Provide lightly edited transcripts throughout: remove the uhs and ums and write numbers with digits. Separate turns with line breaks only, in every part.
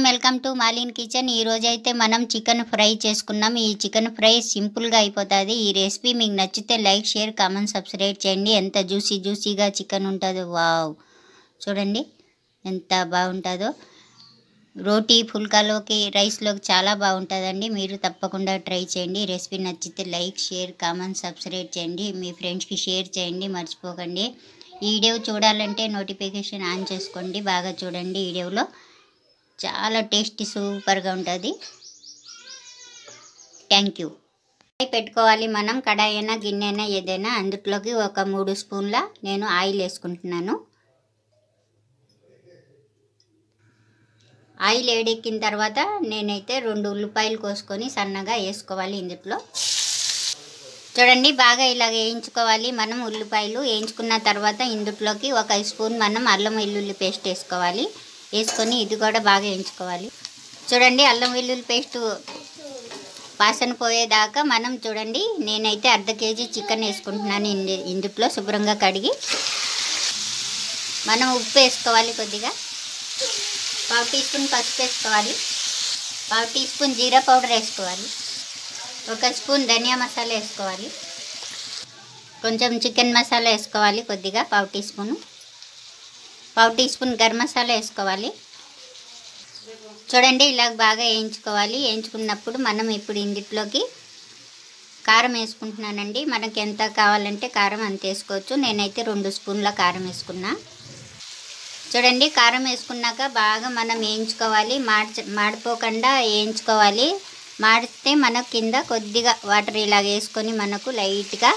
Welcome to మాలిన్ kitchen. ఈ రోజు అయితే మనం చికెన్ ఫ్రై చేసుకున్నాం. ఈ చికెన్ ఫ్రై సింపుల్ గా అయిపోతుంది. ఈ రెసిపీ మీకు నచ్చితే లైక్, షేర్, కామెంట్, సబ్స్క్రైబ్ చేయండి. ఎంత జ్యూసీగా చికెన్ ఉంటుందో. వావ్, చూడండి ఎంత బాగుంటుందో. రోటీ, ఫుల్కాలోకి, రైస్లోకి చాలా బాగుంటుందండి. మీరు తప్పకుండా ట్రై చేయండి. రెసిపీ నచ్చితే లైక్, షేర్, కామెంట్, సబ్స్క్రైబ్ చేయండి. మీ ఫ్రెండ్స్కి షేర్ చేయండి, మర్చిపోకండి. ఈ వీడియో చూడాలంటే నోటిఫికేషన్ ఆన్ చేసుకోండి. బాగా చూడండి. వీడియోలో చాలా టేస్టీ సూపర్గా ఉంటుంది. Thank you. పెట్టుకోవాలి మనం. కడాయి అయినా గిన్నె అయినా ఏదైనా. అందులోకి ఒక 3 స్పూన్ల నేను ఆయిల్ వేసుకుంటున్నాను. ఆయిల్ వేడెక్కిన తర్వాత నేనైతే 2 ఉల్లిపాయలు కోసుకొని సన్నగా వేసుకోవాలి. ఇందులో చూడండి బాగా ఇలాగ వేయించుకోవాలి మనం. ఉల్లిపాయలు వేయించుకున్న తర్వాత ఇందులోకి 1 స్పూన్ మనం అల్లం వెల్లుల్లి పేస్ట్ వేసుకోవాలి. వేసుకొని ఇది కూడా బాగా వేయించుకోవాలి. చూడండి అల్లం వెల్లుల్లి పేస్ట్ వాసన పోయేదాకా మనం చూడండి. నేనైతే 1/2 కేజీ చికెన్ వేసుకుంటున్నాను. ఇందులో శుభ్రంగా కడిగి మనం ఉప్పు వేసుకోవాలి. కొద్దిగా 1/2 టీ స్పూన్ పసుపు వేసుకోవాలి. 1/2 టీ స్పూన్ జీరా పౌడర్ వేసుకోవాలి. 1 స్పూన్ ధనియా మసాలా వేసుకోవాలి. కొంచెం చికెన్ మసాలా వేసుకోవాలి కొద్దిగా 1/2 teaspoon. 1/2 teaspoon garam masala వేసుకోవాలి. చూడండి ఇలా బాగా వేయించుకోవాలి. వేయించుకున్నప్పుడు మనం ఇప్పుడు ఇందులోకి కారం వేసుకుంటున్నానండి. మనకి ఎంత కావాలంటే కారం అంత వేసుకోవచ్చు. నేనైతే 2 స్పూన్ల కారం వేసుకున్నా. చూడండి కారం వేసుకున్నాక బాగా మనం వేయించుకోవాలి. మాడిపోకుండా వేయించుకోవాలి. మాడితే మనకు కింద కొద్దిగా వాటర్ ఇలా వేసుకొని మనకు లైట్గా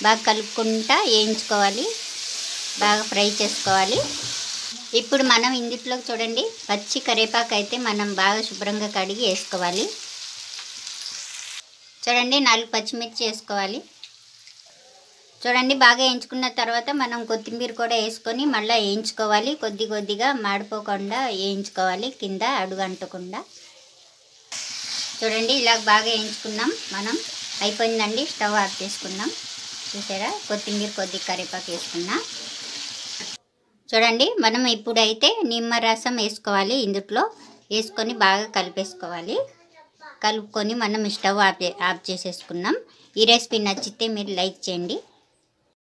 బాగా కలుపుకుంటా వేయించుకోవాలి. బాగా ఫ్రై చేసుకోవాలి. ఇప్పుడు మనం ఇందులోకి చూడండి పచ్చి కరివేపాకు అయితే మనం బాగా శుభ్రంగా కడిగి వేసుకోవాలి. చూడండి 4 పచ్చిమిర్చి వేసుకోవాలి. చూడండి బాగా వేయించుకున్న తర్వాత మనం కొత్తిమీర కూడా వేసుకొని మళ్ళీ వేయించుకోవాలి. కొద్దిగా మాడిపోకుండా వేయించుకోవాలి, కింద అడుగు అంటకుండా. చూడండి ఇలా బాగా వేయించుకున్నాం మనం. అయిపోయిందండి. స్టవ్ ఆఫ్ చేసుకుందాం. చూసారా కొత్తిమీర కరివేపాకు వేసుకున్నా. చూడండి మనం ఇప్పుడైతే నిమ్మరసం వేసుకోవాలి. ఇందులో వేసుకొని బాగా కలిపేసుకోవాలి. కలుపుకొని మనం స్టవ్ ఆఫ్ చేసేసుకున్నాం. ఈ రెసిపీ నచ్చితే మీరు లైక్ చేయండి.